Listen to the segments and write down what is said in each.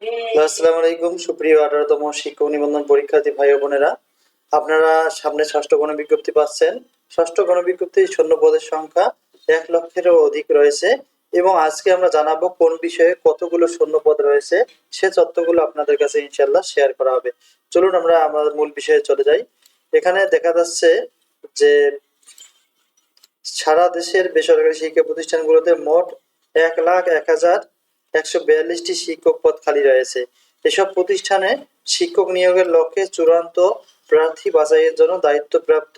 আসসালামু আলাইকুম সুপ্রিয় 18তম শিক্ষক নিবন্ধন পরীক্ষার্থী ভাই ও বোনেরা, আপনারা সামনে ষষ্ঠ গণবিজ্ঞপ্তি পাচ্ছেন। ষষ্ঠ গণবিজ্ঞপ্তির শূন্য পদের সংখ্যা 1,00,000-এরও অধিক রয়েছে এবং আজকে আমরা জানাবো কোন বিষয়ে কতগুলো শূন্য পদ রয়েছে সে তথ্যগুলো আপনাদের কাছে ইনশাআল্লাহ শেয়ার করা হবে। চলুন আমরা আমাদের মূল বিষয়ে চলে যাই। এখানে দেখা যাচ্ছে যে সারা দেশের বেসরকারি শিক্ষা প্রতিষ্ঠানগুলোতে মোট 1,01,142টি শিক্ষক পদ খালি রয়েছে। এসব প্রতিষ্ঠানে শিক্ষক নিয়োগের লক্ষ্যে চূড়ান্ত প্রার্থী বাছাইয়ের জন্য দায়িত্বপ্রাপ্ত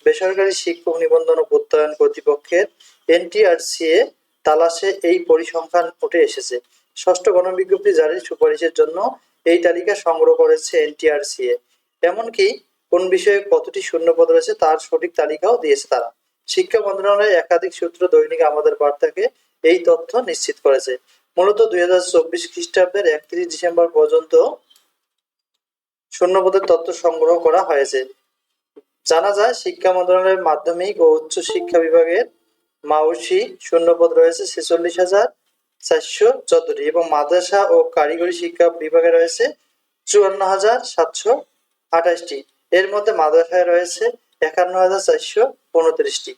বেসরকারি শিক্ষক নিবন্ধন ও প্রত্যয়ন কর্তৃপক্ষের এনটিআরসিএ তালাশে এই পরিসংখ্যান উঠে এসেছে। ষষ্ঠ গণবিজ্ঞপ্তি জারির সুপারিশের জন্য এই তালিকা সংগ্রহ করেছে এনটিআরসিএ। এমনকি কোন বিষয়ে কতটি শূন্যপদ রয়েছে তার সঠিক তালিকাও দিয়েছে তারা। শিক্ষা মন্ত্রণালয়ের একাধিক সূত্র দৈনিক আমাদের বার্তাকে এই তথ্য নিশ্চিত করেছে। মূলত 2024 খ্রিস্টাব্দের 31 ডিসেম্বর পর্যন্ত শূন্যপদের তথ্য সংগ্রহ করা হয়েছে। জানা যায় শিক্ষা মন্ত্রণালয়ের মাধ্যমিক ও উচ্চ শিক্ষা বিভাগের মাউসি শূন্যপদ রয়েছে 46,414টি এবং মাদ্রাসা ও কারিগরি শিক্ষা বিভাগে রয়েছে 54,728টি। এর মধ্যে মাদ্রাসায় রয়েছে 51,429টি।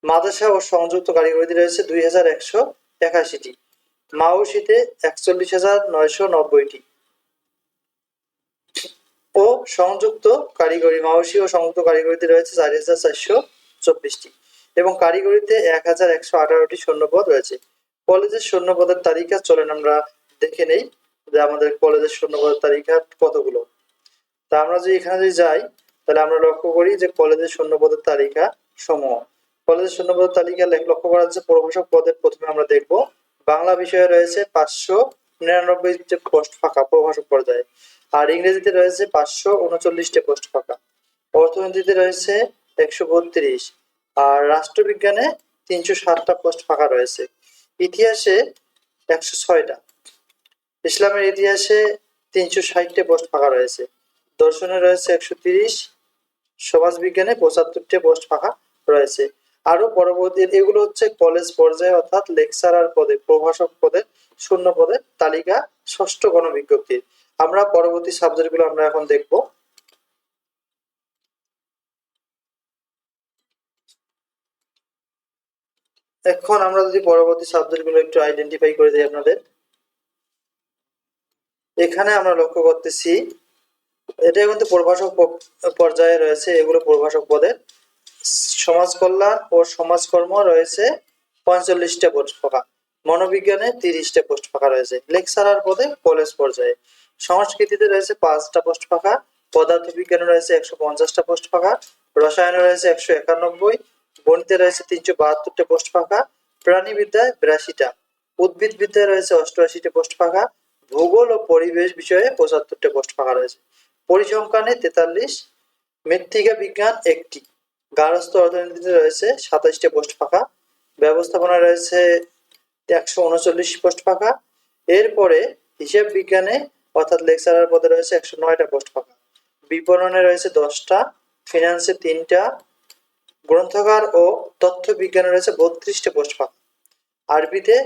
মাদ্রাসা ও সংযুক্ত কারিগরিতে রয়েছে 2,181টি। মাউসিতে 41,990টি ও সংযুক্ত কারিগরি মাউসি ও সংযুক্ত কারিগরিতে রয়েছে 4,424টি এবং কারিগরিতে 1,118টি শূন্যপদ রয়েছে। কলেজের শূন্যপদের তালিকা চলেন আমরা দেখে নেই যে আমাদের কলেজের শূন্যপদের তালিকা কতগুলো। তা আমরা যদি এখানে যদি যাই তাহলে আমরা লক্ষ্য করি যে কলেজের শূন্যপদের তালিকা সমূহ। কলেজের শূন্যপদের তালিকা লক্ষ্য করা যাচ্ছে প্রভাষক পদের প্রথমে আমরা দেখব। বাংলা বিষয়ে রয়েছে 599টি পোস্ট ফাঁকা প্রভাষক পর্যায়ে, আর ইংরেজিতে রয়েছে 539টি পোস্ট ফাঁকা, অর্থনীতিতে রয়েছে 132, আর রাষ্ট্রবিজ্ঞানে 360টা পোস্ট ফাঁকা রয়েছে, ইতিহাসে 106টা, ইসলামের ইতিহাসে 360টি পোস্ট ফাঁকা রয়েছে, দর্শনে রয়েছে 130, সমাজবিজ্ঞানে 75টি পোস্ট ফাঁকা রয়েছে। আরো পরবর্তী এগুলো হচ্ছে কলেজ পর্যায়ে অর্থাৎ লেকচারার পদে প্রভাষক পদের শূন্য পদের তালিকা ষষ্ঠ গণবিজ্ঞপ্তির। আমরা পরবর্তী সাবজেক্টগুলো আমরা এখন দেখব। এখন আমরা যদি পরবর্তী সাবজেক্টগুলো একটু আইডেন্টিফাই করে দিই আপনাদের, এখানে আমরা লক্ষ্য করতেছি এটা কিন্তু প্রভাষক পর্যায়ে রয়েছে, এগুলো প্রভাষক পদের। সমাজ কল্যাণ ও সমাজকর্ম রয়েছে 45টা পোস্ট ফাঁকা, মনোবিজ্ঞানে 30টা পোস্ট ফাঁকা রয়েছে, লেকচারার পদে কলেজ পর্যায়ে। সংস্কৃতিতে রয়েছে 5টা পোস্ট ফাঁকা, পদার্থবিজ্ঞানে রয়েছে 150টা পোস্ট ফাঁকা, রসায়নে রয়েছে 191, গণিতে রয়েছে 372টা পোস্ট ফাঁকা, প্রাণীবিদ্যায় 82টা, উদ্ভিদবিদ্যায় রয়েছে 88টা পোস্ট ফাঁকা, ভূগোল ও পরিবেশ বিষয়ে 75টা পোস্ট ফাঁকা রয়েছে, পরিসংখ্যানে 43, মৃত্তিকা বিজ্ঞান 1টি, গার্হস্থ্য অর্থনীতিতে রয়েছে 27টা পোস্ট ফাঁকা, ব্যবস্থাপনায় রয়েছে 139 পোস্ট ফাঁকা। এরপরে হিসাব বিজ্ঞানে অর্থাৎ লেকচারার পদে রয়েছে 109টা পোস্ট ফাঁকা, বিপণনে রয়েছে 10টা, ফিনান্সে 3টা, গ্রন্থাগার ও তথ্য বিজ্ঞানে রয়েছে 32টা পোস্ট ফাঁকা, আরবিতে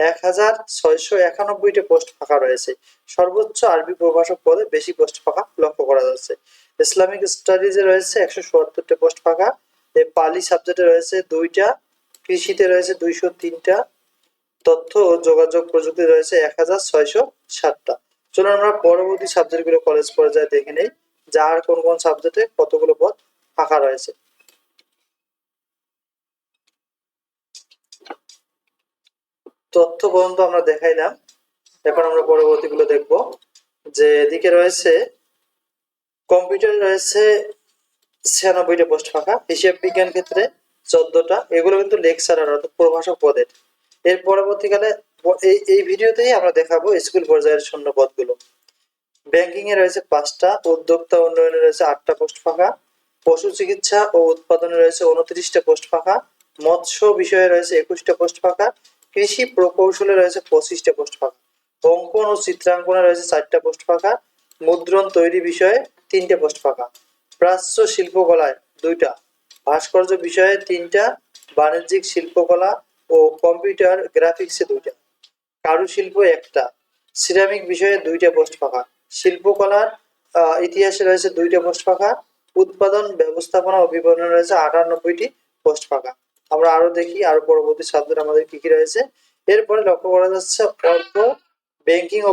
1,691টি পোস্ট ফাঁকা রয়েছে। সর্বোচ্চ আরবি প্রভাষক পদে বেশি পোস্ট ফাঁকা লক্ষ্য করা যাচ্ছে। ইসলামিক স্টাডিজে রয়েছে 177টা পোস্ট ফাঁকা, পালি সাবজেক্টে রয়েছে 2টা, কৃষিতে রয়েছে 203টা, তথ্য ও যোগাযোগ প্রযুক্তি রয়েছে 1,660টা। চলুন আমরা পরবর্তী সাবজেক্টগুলো কলেজ পর্যায়ে দেখে নেই যার কোন কোন সাবজেক্টে কতগুলো পদ ফাঁকা রয়েছে। তথ্য পর্যন্ত আমরা দেখাইলাম, এখন আমরা পরবর্তীগুলো দেখব। যে এদিকে রয়েছে কম্পিউটারে রয়েছে 96টা পোস্ট ফাঁকা, হিসাব বিজ্ঞান ক্ষেত্রে 14টা, এগুলো কিন্তু লেকচারার অর্থাৎ প্রভাষক পদের। এর পরবর্তীকালে এই ভিডিওতেই আমরা দেখাবো স্কুল পর্যায়ের শূন্য পদগুলো। ব্যাংকিং এ রয়েছে 5টা, উদ্যোক্তা উন্নয়নে রয়েছে 8টা পোস্ট ফাঁকা, পশু চিকিৎসা ও উৎপাদনে রয়েছে 29টা পোস্ট ফাঁকা, মৎস্য বিষয়ে রয়েছে 21টা পোস্ট ফাঁকা, কৃষি প্রকৌশলে রয়েছে 25টা পোস্ট ফাঁকা, অঙ্কন ও চিত্রাঙ্কনে রয়েছে 4টা পোস্ট ফাঁকা, মুদ্রণ তৈরি বিষয়ে 3টে পোস্ট ফাঁকা, প্রাচ্য শিল্পকলায় 2টা, ভাস্কর্য বিষয়ে 3টা, বাণিজ্যিক শিল্পকলা ও কম্পিউটার গ্রাফিক্সে 2টা, কারুশিল্প 1টা, সিরামিক বিষয়ে 2টা পোস্ট ফাঁকা, শিল্পকলার ইতিহাসে রয়েছে 2টা পোস্ট ফাঁকা, উৎপাদন ব্যবস্থাপনা ও বিপণনে রয়েছে 98টি পোস্ট ফাঁকা। আমরা আরো দেখি আরো পরবর্তী সাবজেক্ট আমাদের কি কি রয়েছে। এরপরে লক্ষ্য করা যাচ্ছে অর্থ, ব্যাংকিং ও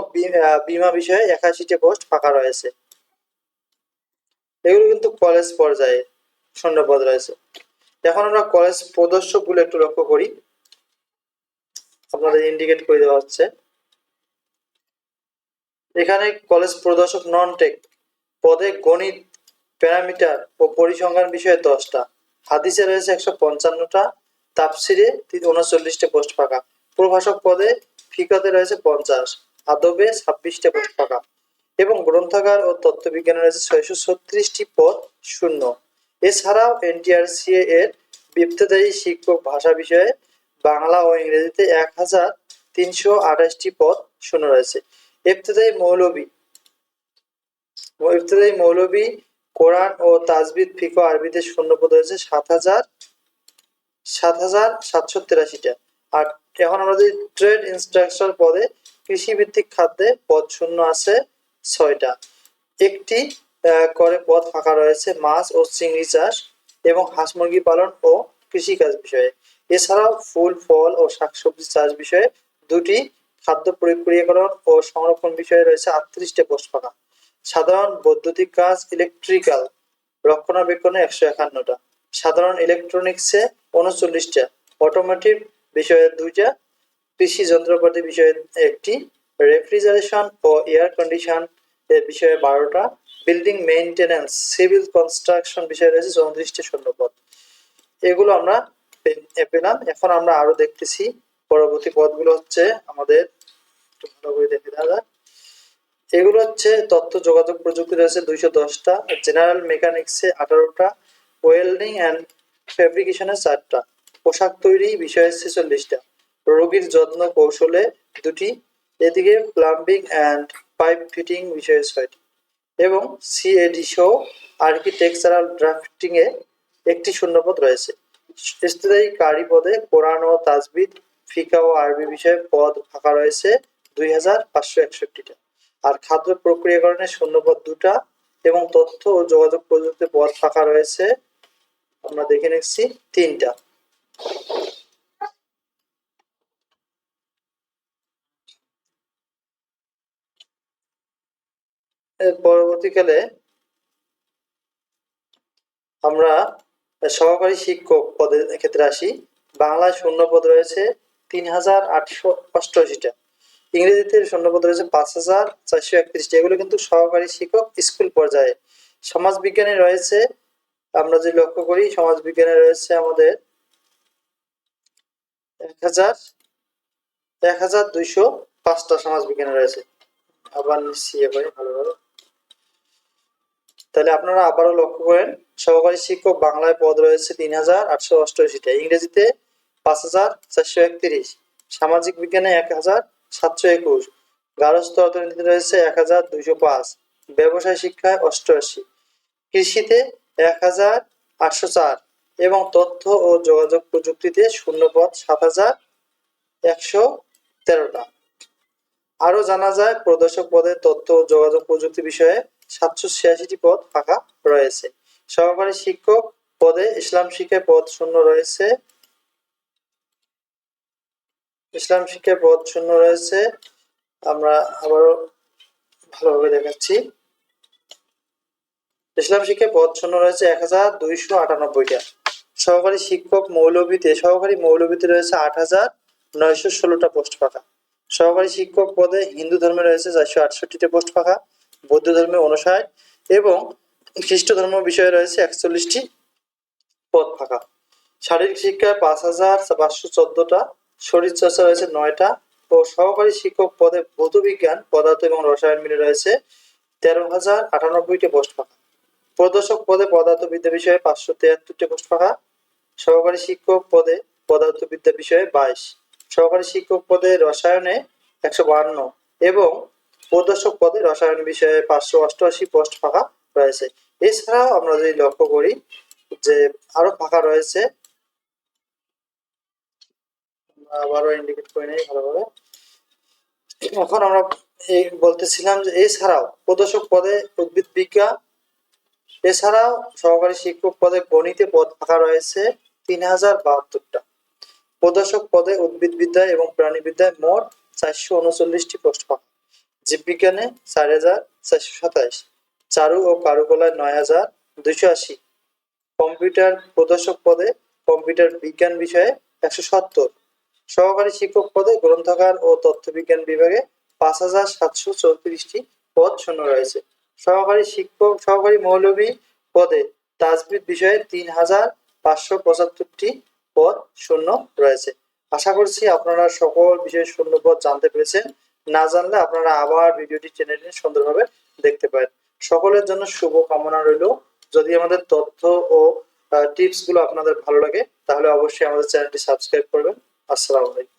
বীমা বিষয়ে 81টি পোস্ট ফাঁকা রয়েছে। এগুলো কিন্তু কলেজ পর্যায়ে শূন্যপদ রয়েছে। এখন আমরা কলেজ প্রদর্শক গুলো একটু লক্ষ্য করি, আপনাদের ইন্ডিকেট করে দেওয়া হচ্ছে। এখানে কলেজ প্রদর্শক নন টেক পদে গণিত, প্যারামিটার ও পরিসংখ্যান বিষয়ে 10টা, হাদিসে রয়েছে 155টা, তাফসিরে 39টা পোস্ট ফাঁকা, প্রভাষক পদে ফিকাতে রয়েছে 50, আদবে 26টা পোস্ট ফাঁকা এবং গ্রন্থাগার ও তত্ত্ববিজ্ঞানে রয়েছে 636টি পদ শূন্য। এছাড়াও এনটিআরসিএ এর ইবতেদায়ী শিক্ষক ভাষা বিষয়ে বাংলা ও ইংরেজিতে 1328টি পদ শূন্য রয়েছে। ইবতেদায়ী মৌলবী কোরআন ও তাজবিদ ফিকহ আরবিতে শূন্যপদ রয়েছে 7,783টা। আর এখন আমরা যদি ট্রেড ইনস্ট্রাকচার পদে কৃষি ভিত্তিক খাদ্যে পদ শূন্য আছে 6টা। একটি করে পদ ফাঁকা রয়েছে মাছ ও চিংড়ি চাষ এবং হাঁস মুরগি পালন ও কৃষিকাজ বিষয়ে। এছাড়াও ফুল ফল ও শাকসবজি চাষ বিষয়ে 2টি, খাদ্য প্রক্রিয়াকরণ ও সংরক্ষণ বিষয়ে রয়েছে 38টা পোস্ট ফাঁকা। সাধারণ বৈদ্যুতিক কাজ ইলেকট্রিক্যাল রক্ষণাবেক্ষণে 151টা, সাধারণ ইলেকট্রনিক্সে 39টা, অটোমোটিভ বিষয়ে 2টা, কৃষি যন্ত্রপাতি বিষয়ে 1টি, রেফ্রিজারেশন ও এয়ার কন্ডিশন এর বিষয়ে 12টা, বিল্ডিং মেইনটেনেন্স সিভিল কনস্ট্রাকশন বিষয়ে রয়েছে 34টা শূন্যপদ। এগুলো আমরা পেলাম। এখন আমরা আরো দেখতেছি পরবর্তী পদগুলো হচ্ছে আমাদের একটু ভালো করে দেখে দেওয়া। এগুলো হচ্ছে তথ্য যোগাযোগ প্রযুক্তি রয়েছে 210টা, জেনারেল মেকানিক্সে 18টা, ওয়েল্ডিং অ্যান্ড ফেব্রিকেশনে 4টা, পোশাক তৈরি বিষয়ে 46টা, রোগীর যত্ন কৌশলে 2টি, এদিকে প্লাম্বিং অ্যান্ড পাইপ ফিটিং বিষয়ে 6টি এবং সিএডি সহ আর্কিটেকচারাল ড্রাফটিং এ 1টি শূন্যপদ রয়েছে। ইবতেদায়ী কারি পদে কোরআন ও তাজবিদ ফিকা ও আরবি বিষয়ে পদ ফাঁকা রয়েছে 2561টা। আর খাদ্য প্রক্রিয়াকরণে শূন্যপদ 2টা এবং তথ্য ও যোগাযোগ প্রযুক্তি পদ ফাঁকা রয়েছে আমরা দেখে নিচ্ছি 3টা। এর পরবর্তীকালে আমরা সহকারী শিক্ষক পদের ক্ষেত্রে আসি। বাংলায় শূন্যপদ রয়েছে 3888টা, ইংরেজিতে শূন্যপদ রয়েছে 5431টা। এগুলো কিন্তু সহকারী শিক্ষক স্কুল পর্যায়ে। সমাজ বিজ্ঞানে রয়েছে, আমরা যদি লক্ষ্য করি সমাজ বিজ্ঞানে রয়েছে আমাদের 1205টা সমাজ বিজ্ঞানে রয়েছে। আবার নিচ্ছি এবারে ভালোভাবে, তাহলে আপনারা আবারও লক্ষ্য করেন সহকারী শিক্ষক বাংলায় পদ রয়েছে 3888টা, ইংরেজিতে 5431, সামাজিক বিজ্ঞানে 1721, গার্হস্থ্য অর্থনীতিতে রয়েছে 1205, ব্যবসায় শিক্ষায় 88, কৃষিতে 1804 এবং তথ্য ও যোগাযোগ প্রযুক্তিতে শূন্যপদ 7113টা। আরো জানা যায় প্রদর্শক পদে তথ্য ও যোগাযোগ প্রযুক্তি বিষয়ে 786টি পদ ফাঁকা রয়েছে। সহকারী শিক্ষক পদে ইসলাম শিক্ষায় পদ শূন্য রয়েছে, আমরা আবারও ভালোভাবে দেখাচ্ছি। ইসলাম শিক্ষায় পদ শূন্য রয়েছে 1298টা। সহকারী মৌলবীতে রয়েছে 8916টা পোস্ট ফাঁকা। সহকারী শিক্ষক পদে হিন্দু ধর্মে রয়েছে 468টা পোস্ট ফাঁকা, বৌদ্ধ ধর্মে 59 এবং খ্রিস্ট ধর্ম বিষয়ে রয়েছে 41টি পদ ফাঁকা। শারীরিক শিক্ষায় 5514টা, শরীরচর্চা রয়েছে 9টা ও সহকারী শিক্ষক পদে ভৌত বিজ্ঞান, পদার্থ এবং রসায়ন মিলে রয়েছে 13,098টি পোস্ট ফাঁকা। প্রদর্শক পদে পদার্থবিদ্যা বিষয়ে 573টি পোস্ট ফাঁকা। সহকারী শিক্ষক পদে পদার্থবিদ্যা বিষয়ে 22, সহকারী শিক্ষক পদে রসায়নে 152 এবং প্রদর্শক পদে রসায়ন বিষয়ে 588 পোস্ট ফাঁকা রয়েছে। এছাড়াও আমরা যদি লক্ষ্য করি যে আরো ফাঁকা রয়েছে, আবারও ইন্ডিকেট করে নেই ভালোভাবে। এখন আমরা এই বলতেছিলাম যে এছাড়াও প্রদর্শক পদে উদ্ভিদ বিজ্ঞান, এছাড়াও সহকারী শিক্ষক পদে গণিতে পদ ফাঁকা রয়েছে 3072টা। প্রদর্শক পদে উদ্ভিদবিদ্যায় এবং প্রাণীবিদ্যায় মোট 439টি পোস্ট ফাঁকা। জীববিজ্ঞানে 4427, চারু ও কারুকলায় 9280, কম্পিউটার প্রদর্শক পদে কম্পিউটার বিজ্ঞান বিষয়ে 170, সহকারী শিক্ষক পদে গ্রন্থাগার ও তথ্য বিজ্ঞান বিভাগে 5734টি পদ শূন্য রয়েছে। সহকারী মৌলভী পদে তাজবিদ বিষয়ে 3575টি পদ শূন্য রয়েছে। আশা করছি আপনারা সকল বিষয়ে শূন্য পদ জানতে পেরেছেন। না জানলে আপনারা আবার ভিডিওটি টেনে টেনে সুন্দরভাবে দেখতে পারেন। সকলের জন্য শুভ কামনা রইল। যদি আমাদের তথ্য ও টিপস গুলো আপনাদের ভালো লাগে তাহলে অবশ্যই আমাদের চ্যানেলটি সাবস্ক্রাইব করবেন। আসসালামু আলাইকুম।